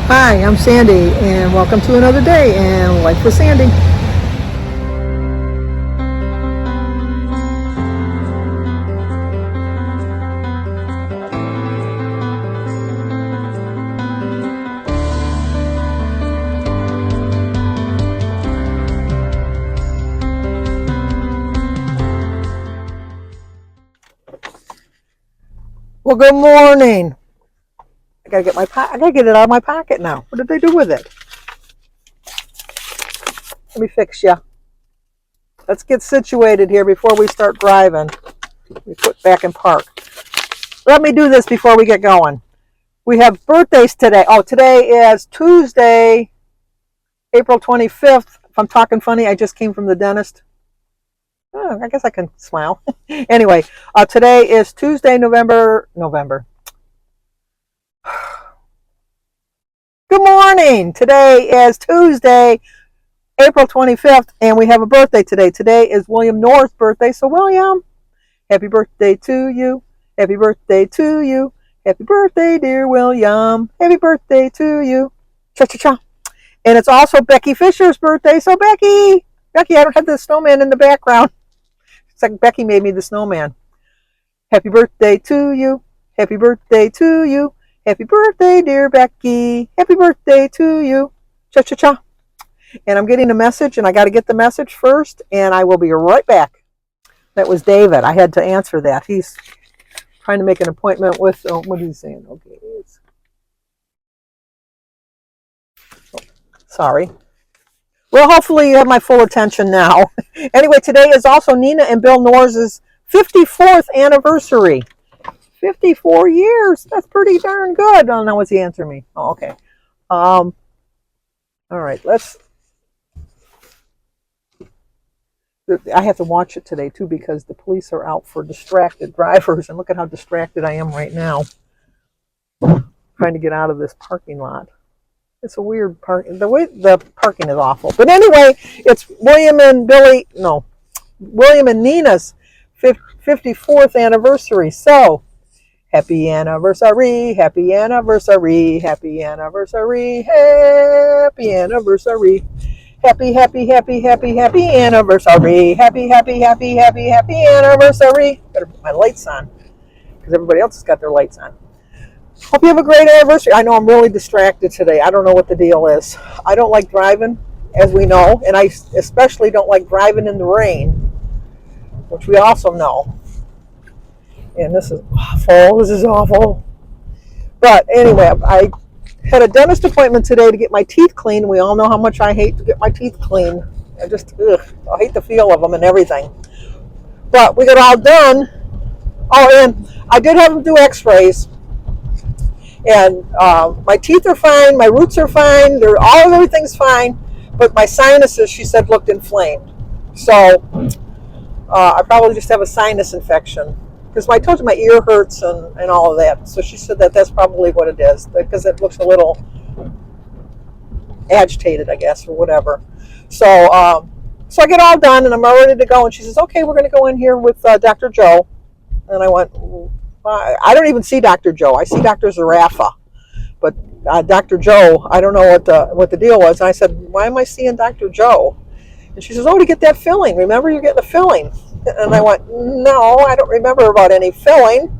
Hi, I'm Sandy, and welcome to another day in Life with Sandy. Well, good morning. I gotta get it out of my pocket now. What did they do with it? Let me fix you. Let's get situated here before we start driving. We put back in park. Let me do this before we get going. We have birthdays today. Oh, today is Tuesday, April 25th. If I'm talking funny, I just came from the dentist. Oh, I guess I can smile. Anyway, today is Tuesday, November. Good morning. Today is Tuesday, April 25th, and we have a birthday today. Today is William North's birthday. So, William, happy birthday to you. Happy birthday to you. Happy birthday, dear William. Happy birthday to you. Cha-cha-cha. And it's also Becky Fisher's birthday. So, Becky, I don't have the snowman in the background. It's like Becky made me the snowman. Happy birthday to you. Happy birthday to you. Happy birthday, dear Becky. Happy birthday to you. Cha-cha-cha. And I'm getting a message, and I got to get the message first, and I will be right back. That was David. I had to answer that. He's trying to make an appointment with, what is he saying? Okay. Sorry. Well, hopefully you have my full attention now. Anyway, today is also Nina and Bill Norris' 54th anniversary. 54 years. That's pretty darn good. Oh, now what's he answering me? Oh, okay. All right, I have to watch it today, too, because the police are out for distracted drivers. And look at how distracted I am right now. Trying to get out of this parking lot. It's a weird parking. The parking is awful. But anyway, it's William and Nina's 54th anniversary. So, happy anniversary, happy anniversary, happy anniversary, happy anniversary. Happy, happy, happy, happy, happy anniversary. Happy, happy, happy, happy, happy anniversary. Better put my lights on, because everybody else has got their lights on. Hope you have a great anniversary. I know I'm really distracted today. I don't know what the deal is. I don't like driving, as we know, and I especially don't like driving in the rain, which we also know. And this is awful. This is awful. But anyway, I had a dentist appointment today to get my teeth cleaned. We all know how much I hate to get my teeth cleaned. I hate the feel of them and everything. But we got all done. Oh, and I did have them do x-rays. And my teeth are fine. My roots are fine. Everything's fine. But my sinuses, she said, looked inflamed. So I probably just have a sinus infection. Because I told you my ear hurts and all of that. So she said that's probably what it is. Because it looks a little agitated, I guess, or whatever. So I get all done, and I'm all ready to go. And she says, okay, we're going to go in here with Dr. Joe. And I went, I don't even see Dr. Joe. I see Dr. Zarafa. But Dr. Joe, I don't know what the deal was. And I said, why am I seeing Dr. Joe? And she says, to get that filling. Remember, you're getting a filling. And I went, no, I don't remember about any filling.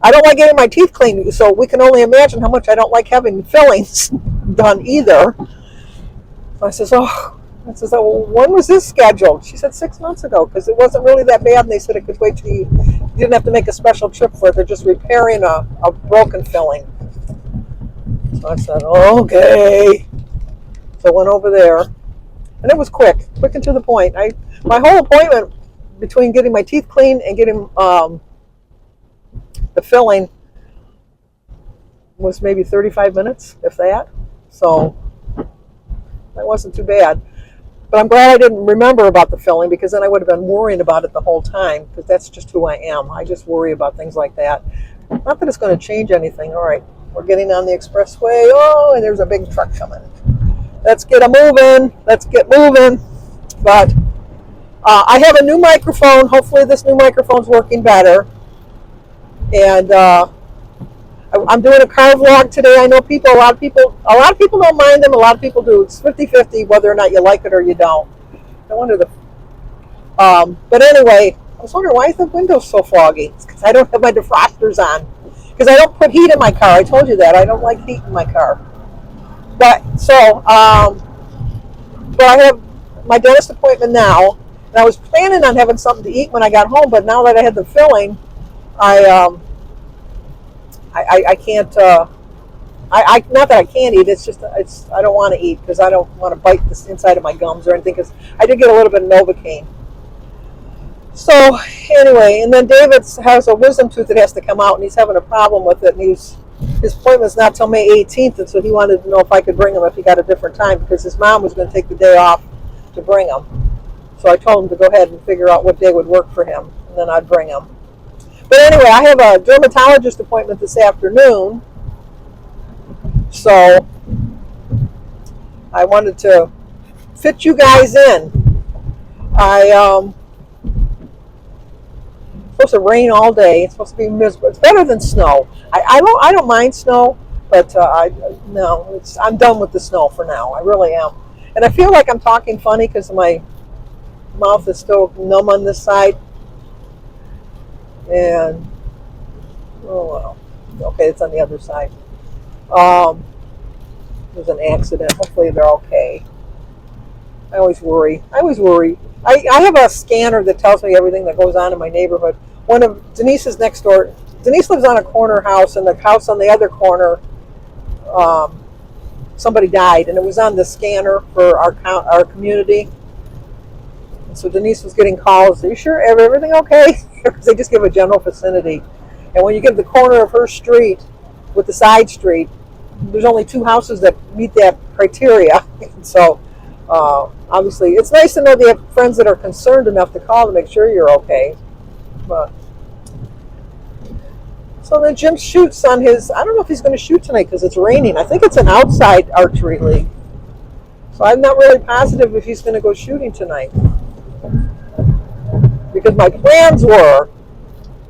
I don't like getting my teeth cleaned, so we can only imagine how much I don't like having fillings done either. So I says, when was this scheduled? She said 6 months ago, because it wasn't really that bad, and they said it could wait till you didn't have to make a special trip for it. They're just repairing a broken filling. So I said, okay. So I went over there, and it was quick and to the point. My whole appointment, between getting my teeth cleaned and getting the filling, was maybe 35 minutes, if that. So that wasn't too bad. But I'm glad I didn't remember about the filling, because then I would have been worrying about it the whole time, because that's just who I am. I just worry about things like that. Not that it's going to change anything. All right, we're getting on the expressway. Oh, and there's a big truck coming. Let's get moving. But I have a new microphone. Hopefully this new microphone's working better. And I'm doing a car vlog today. I know a lot of people don't mind them. A lot of people do. It's 50-50 whether or not you like it or you don't. I wonder but anyway, I was wondering why is the window so foggy? It's because I don't have my defrosters on. Because I don't put heat in my car. I told you that. I don't like heat in my car. But but I have my dentist appointment now, and I was planning on having something to eat when I got home. But now that I had the filling, I can't. Not that I can't eat. It's just I don't want to eat because I don't want to bite the inside of my gums or anything. Because I did get a little bit of Novocaine. So anyway, and then David has a wisdom tooth that has to come out, and he's having a problem with it. And his appointment's not till May 18th, and so he wanted to know if I could bring him if he got a different time because his mom was going to take the day off to bring him. So I told him to go ahead and figure out what day would work for him, and then I'd bring him. But anyway, I have a dermatologist appointment this afternoon, so I wanted to fit you guys in. It's supposed to rain all day. It's supposed to be miserable. It's better than snow. I don't mind snow, but I'm done with the snow for now. I really am, and I feel like I'm talking funny because my mouth is still numb on this side. And oh well, okay, it's on the other side. There's an accident. Hopefully they're okay. I always worry. I have a scanner that tells me everything that goes on in my neighborhood. One of Denise's next door. Denise lives on a corner house, and the house on the other corner, somebody died, and it was on the scanner for our community. And so Denise was getting calls. Are you sure everything okay? Because they just give a general vicinity. And when you get the corner of her street with the side street, there's only 2 houses that meet that criteria. So obviously, it's nice to know they have friends that are concerned enough to call to make sure you're okay. But so then Jim shoots on his. I don't know if he's going to shoot tonight because it's raining. I think it's an outside archery league. So I'm not really positive if he's going to go shooting tonight. Because my plans were,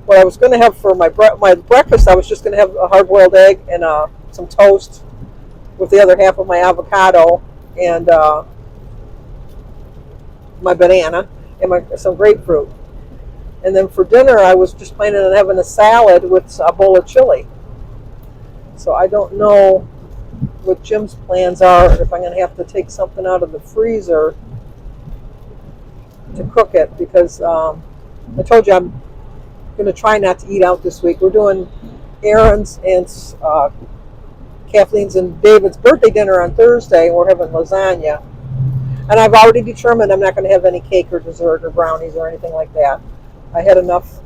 what I was going to have for my breakfast, I was just going to have a hard-boiled egg and some toast with the other half of my avocado and my banana and some grapefruit. And then for dinner, I was just planning on having a salad with a bowl of chili. So I don't know what Jim's plans are, if I'm going to have to take something out of the freezer to cook it, because I told you I'm going to try not to eat out this week. We're doing Aaron's and Kathleen's and David's birthday dinner on Thursday, and we're having lasagna. And I've already determined I'm not going to have any cake or dessert or brownies or anything like that. I had enough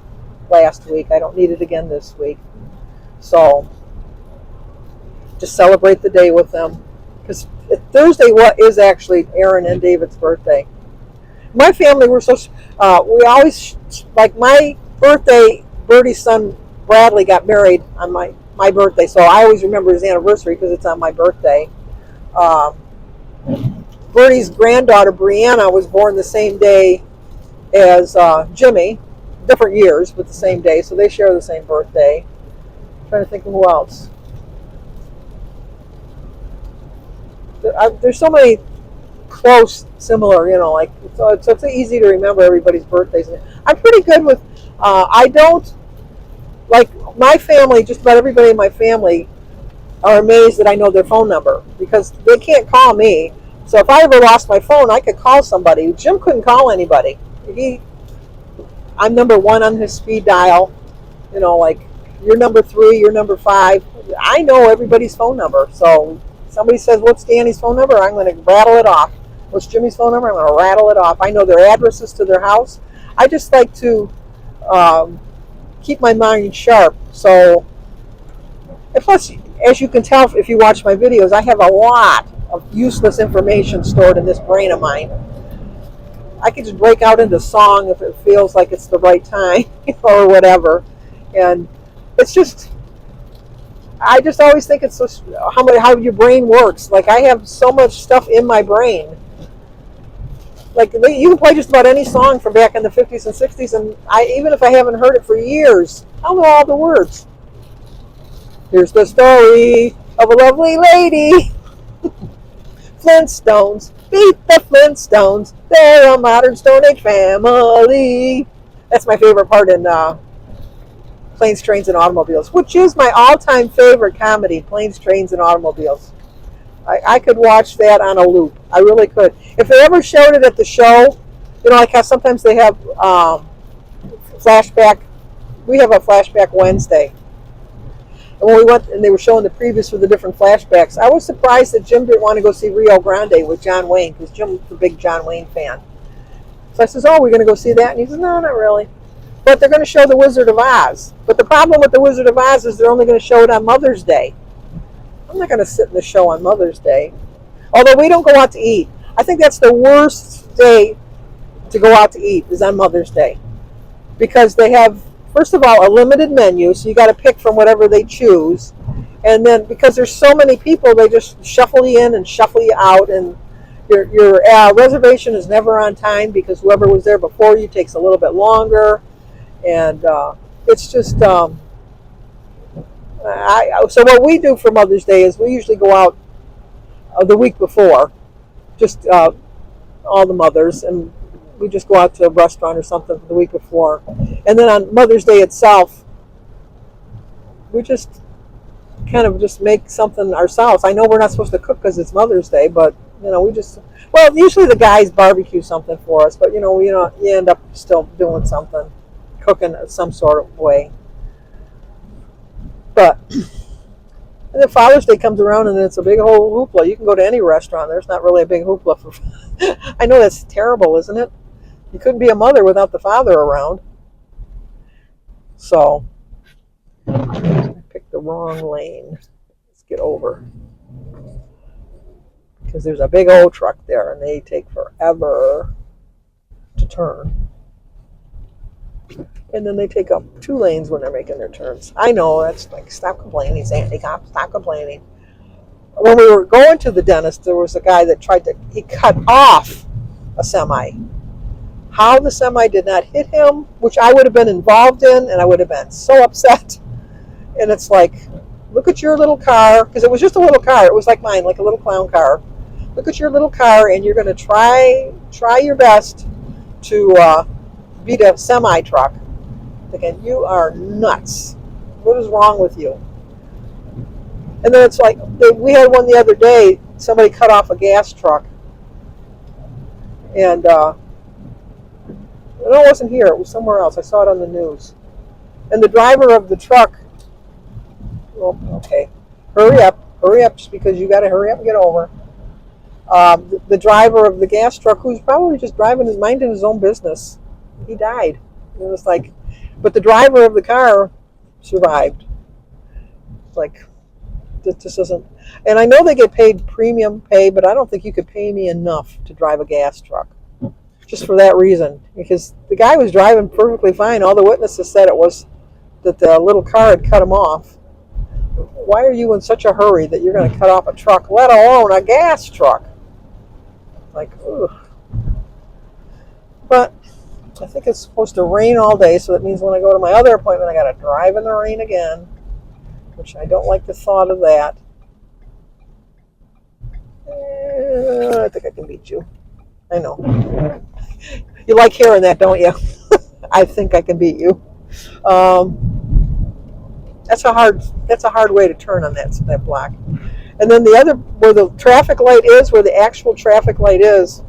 last week. I don't need it again this week. So just celebrate the day with them. Because Thursday is actually Aaron and David's birthday. My family, we always, like my birthday, Bertie's son Bradley got married on my birthday. So I always remember his anniversary because it's on my birthday. Bertie's granddaughter, Brianna, was born the same day as Jimmy. Different years, but the same day. So they share the same birthday. I'm trying to think of who else. There's so many close, similar, like, so it's easy to remember everybody's birthdays. I'm pretty good with, I don't, like, my family, just about everybody in my family are amazed that I know their phone number because they can't call me. So if I ever lost my phone, I could call somebody. Jim couldn't call anybody. I'm number 1 on his speed dial. Like, you're number 3, you're number 5. I know everybody's phone number. So somebody says, what's Danny's phone number? I'm going to rattle it off. What's Jimmy's phone number? I'm going to rattle it off. I know their addresses to their house. I just like to keep my mind sharp. So, and plus, as you can tell if you watch my videos, I have a lot of useless information stored in this brain of mine. I can just break out into song if it feels like it's the right time or whatever. And it's just, I just always think it's just how your brain works. Like, I have so much stuff in my brain. Like, you can play just about any song from back in the 50s and 60s, and even if I haven't heard it for years, I'll know all the words. Here's the story of a lovely lady. Flintstones, beat the Flintstones. They're a modern Stone Age family. That's my favorite part in Planes, Trains, and Automobiles, which is my all-time favorite comedy, Planes, Trains, and Automobiles. I could watch that on a loop. I really could. If they ever showed it at the show, like how sometimes they have flashback. We have a flashback Wednesday. And when we went and they were showing the previews for the different flashbacks, I was surprised that Jim didn't want to go see Rio Grande with John Wayne, because Jim's a big John Wayne fan. So I says, "Oh, we're going to go see that?" And he says, "No, not really. But they're going to show The Wizard of Oz." But the problem with The Wizard of Oz is they're only going to show it on Mother's Day. I'm not going to sit in the show on Mother's Day. Although we don't go out to eat. I think that's the worst day to go out to eat, is on Mother's Day. Because they have, first of all, a limited menu, so you got to pick from whatever they choose. And then because there's so many people, they just shuffle you in and shuffle you out, and your reservation is never on time because whoever was there before you takes a little bit longer. And it's just, so what we do for Mother's Day is we usually go out the week before, just all the mothers, and we just go out to a restaurant or something the week before. And then on Mother's Day itself, we just kind of just make something ourselves. I know we're not supposed to cook because it's Mother's Day, but we just, well, usually the guys barbecue something for us, but you end up still doing something, cooking some sort of way. But and then Father's Day comes around and it's a big whole hoopla. You can go to any restaurant. There's not really a big hoopla for. I know that's terrible, isn't it? You couldn't be a mother without the father around. So I picked the wrong lane. Let's get over. Because there's a big old truck there and they take forever to turn. And then they take up 2 lanes when they're making their turns. I know, that's like, stop complaining, Sandy Cop, stop complaining. When we were going to the dentist, there was a guy that he cut off a semi. How the semi did not hit him, which I would have been involved in, and I would have been so upset. And it's like, look at your little car, because it was just a little car. It was like mine, like a little clown car. Look at your little car, and you're going to try your best to beat a semi truck. Thinking, you are nuts. What is wrong with you? And then it's like, we had one the other day, somebody cut off a gas truck. And, no, it wasn't here, it was somewhere else. I saw it on the news. And the driver of the truck, well, okay, hurry up, just because you got to hurry up and get over. The driver of the gas truck, who's probably just minding his own business, he died. It was like, but the driver of the car survived. It's like, this isn't, and I know they get paid premium pay, but I don't think you could pay me enough to drive a gas truck. Just for that reason, because the guy was driving perfectly fine. All the witnesses said it was that the little car had cut him off. Why are you in such a hurry that you're going to cut off a truck, let alone a gas truck? Like, ugh. But I think it's supposed to rain all day, so that means when I go to my other appointment, I got to drive in the rain again, which I don't like the thought of that. I think I can beat you. I know. You like hearing that, don't you? I think I can beat you. That's a hard way to turn on that block. And then the other, where the traffic light is, where the actual traffic light is,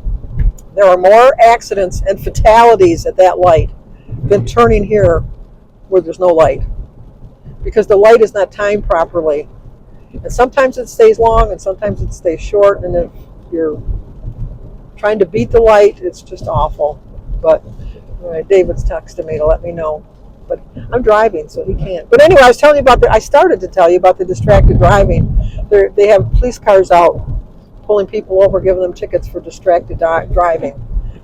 there are more accidents and fatalities at that light than turning here where there's no light. Because the light is not timed properly. And sometimes it stays long and sometimes it stays short. And if you're trying to beat the light, it's just awful. But David's texting me to let me know. But I'm driving, so he can't. But anyway, I started to tell you about the distracted driving. They have police cars out pulling people over, giving them tickets for distracted driving.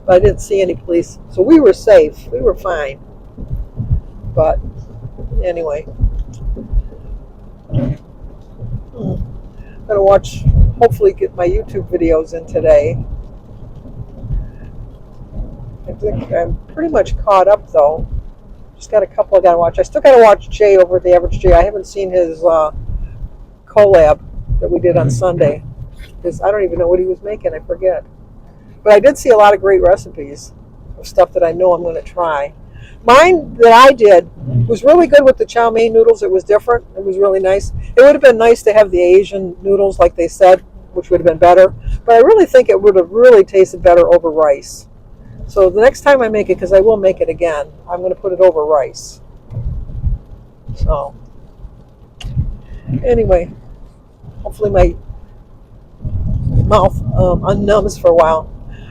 But I didn't see any police, so we were safe. We were fine. But anyway, I'm going to hopefully get my YouTube videos in today. I think I'm pretty much caught up, though. Just got a couple I got to watch. I still got to watch Jay over at the Average Jay. I haven't seen his collab that we did on Sunday. Because I don't even know what he was making. I forget. But I did see a lot of great recipes of stuff that I know I'm going to try. Mine that I did was really good with the chow mein noodles. It was different. It was really nice. It would have been nice to have the Asian noodles like they said, which would have been better. But I really think it would have really tasted better over rice. So the next time I make it, because I will make it again, I'm going to put it over rice. So anyway, hopefully my mouth unnumbs for a while.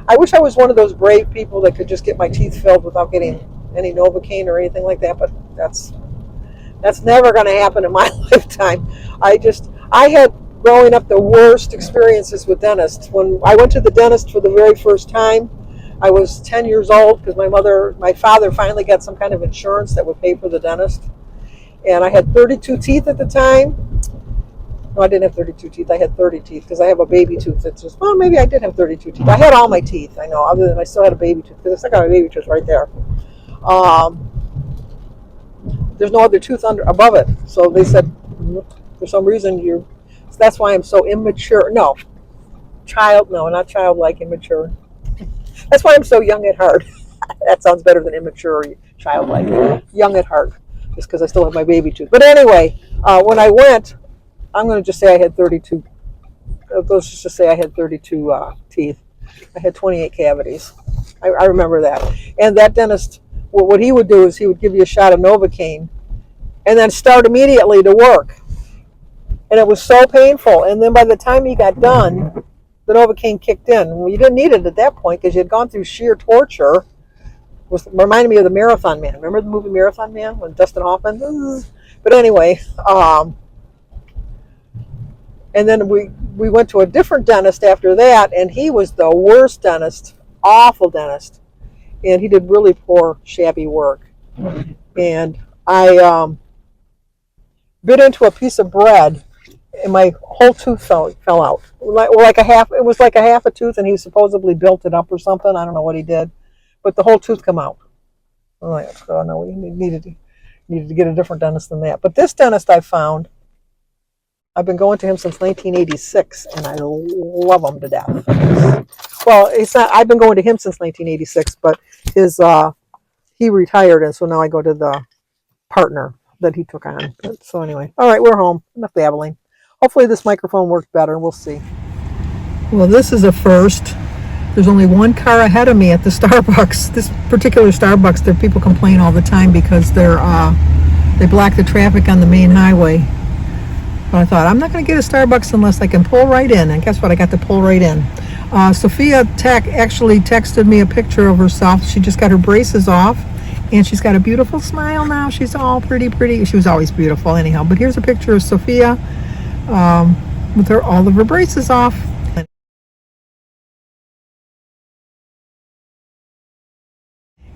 I wish I was one of those brave people that could just get my teeth filled without getting any Novocaine or anything like that, but that's never going to happen in my lifetime. I had growing up the worst experiences with dentists. When I went to the dentist for the very first time, I was 10 years old because my father finally got some kind of insurance that would pay for the dentist. And I had 32 teeth at the time. No, I didn't have 32 teeth. I had 30 teeth because I have a baby tooth. That's just, well, maybe I did have 32 teeth. I had all my teeth, I know, other than I still had a baby tooth because I still got my baby tooth right there. There's no other tooth above it. So they said, for some reason, so that's why I'm so immature. No, not childlike, immature. That's why I'm so young at heart. That sounds better than immature or childlike. Young at heart, just because I still have my baby tooth. But anyway, when I went, I'm going to just say I had 32. Let's just say I had 32 teeth. I had 28 cavities. I remember that. And that dentist, what he would do is he would give you a shot of Novocaine and then start immediately to work. And it was so painful. And then by the time he got done, the Novocaine kicked in. Well, you didn't need it at that point because you had gone through sheer torture. It reminded me of the Marathon Man. Remember the movie Marathon Man with Dustin Hoffman? But anyway, and then we went to a different dentist after that, and he was the worst dentist, awful dentist. And he did really poor, shabby work. And I bit into a piece of bread, and my whole tooth fell out. It was like a half a tooth, and he supposedly built it up or something. I don't know what he did, but the whole tooth come out. I'm like, oh no, we needed to get a different dentist than that. But this dentist I found, I've been going to him since 1986, and I love him to death. Well, it's not. I've been going to him since 1986, but he retired, and so now I go to the partner that he took on. So anyway, all right, we're home. Enough babbling. Hopefully this microphone works better. We'll see. Well, this is a first. There's only one car ahead of me at the Starbucks. This particular Starbucks, their people complain all the time because they block the traffic on the main highway. But I thought, I'm not going to get a Starbucks unless I can pull right in. And guess what? I got to pull right in. Sophia actually texted me a picture of herself. She just got her braces off. And she's got a beautiful smile now. She's all pretty. She was always beautiful anyhow. But here's a picture of Sophia with all of her braces off.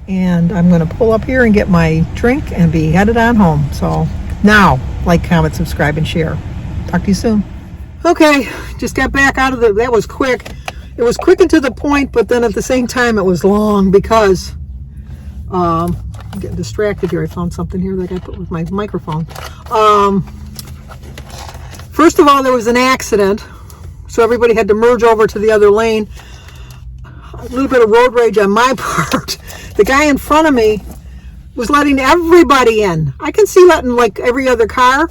And I'm going to pull up here and get my drink and be headed on home. So now, like, comment, subscribe, and share. Talk to you soon. Okay, just got back out of that was quick. It was quick and to the point, but then at the same time it was long because I'm getting distracted here. I found something here that I put with my microphone. First of all, there was an accident, so everybody had to merge over to the other lane. A little bit of road rage on my part. The guy in front of me was letting everybody in. I can see letting like every other car.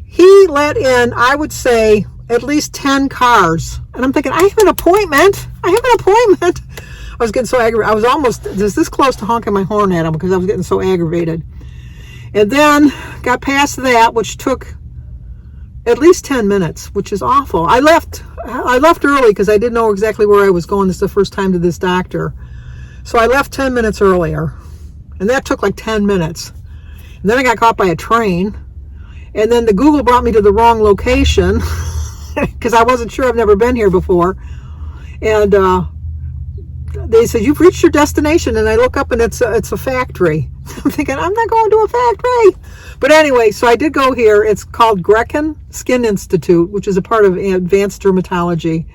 He let in, I would say, at least 10 cars. And I'm thinking, I have an appointment. I was getting so aggravated. I was almost this close to honking my horn at him because I was getting so aggravated. And then got past that, which took at least 10 minutes, which is awful. I left early because I didn't know exactly where I was going. This is the first time to this doctor. So I left 10 minutes earlier. And that took like 10 minutes. And then I got caught by a train. And then the Google brought me to the wrong location because I wasn't sure. I've never been here before. And they said, you've reached your destination. And I look up and it's a factory. I'm thinking, I'm not going to a factory. But anyway, so I did go here. It's called Greckin Skin Institute, which is a part of advanced dermatology.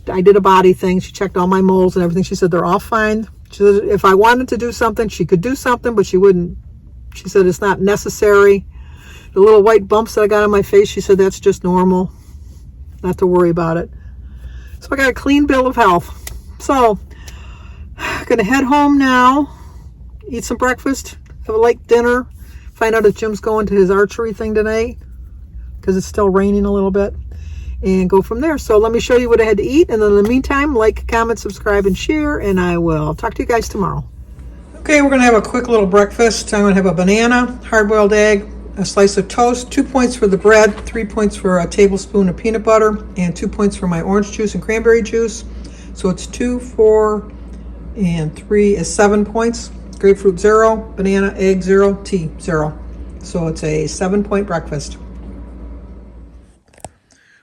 I did a body thing. She checked all my moles and everything. She said, they're all fine. She said, if I wanted to do something, she could do something, but she wouldn't. She said, it's not necessary. The little white bumps that I got on my face, she said that's just normal. Not to worry about it. So I got a clean bill of health. So I'm going to head home now, eat some breakfast, have a light dinner, find out if Jim's going to his archery thing tonight because it's still raining a little bit, and go from there. So let me show you what I had to eat, and then in the meantime, like, comment, subscribe, and share, and I will talk to you guys tomorrow. Okay, we're going to have a quick little breakfast. I'm going to have a banana, hard-boiled egg, a slice of toast, 2 points for the bread, 3 points for a tablespoon of peanut butter, and 2 points for my orange juice and cranberry juice. So it's 2, 4, and 3 is 7 points. Grapefruit 0, banana, egg 0, tea 0. So it's a 7-point breakfast.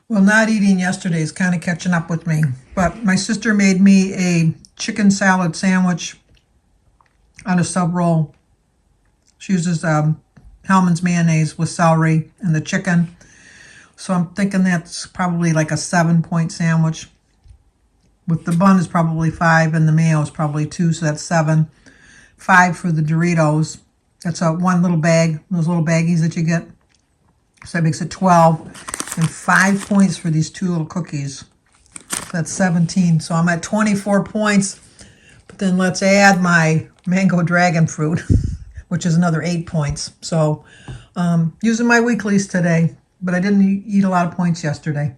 Well, not eating yesterday is kind of catching up with me. But my sister made me a chicken salad sandwich on a sub roll. She uses Hellmann's mayonnaise with celery and the chicken. So I'm thinking that's probably like a 7-point sandwich. With the bun is probably 5 and the mayo is probably 2, so that's 7. 5 for the Doritos. That's one little bag, those little baggies that you get. So that makes it 12. And 5 points for these 2 little cookies. That's 17. So I'm at 24 points. But then let's add my mango dragon fruit, which is another 8 points. So using my weeklies today, but I didn't eat a lot of points yesterday.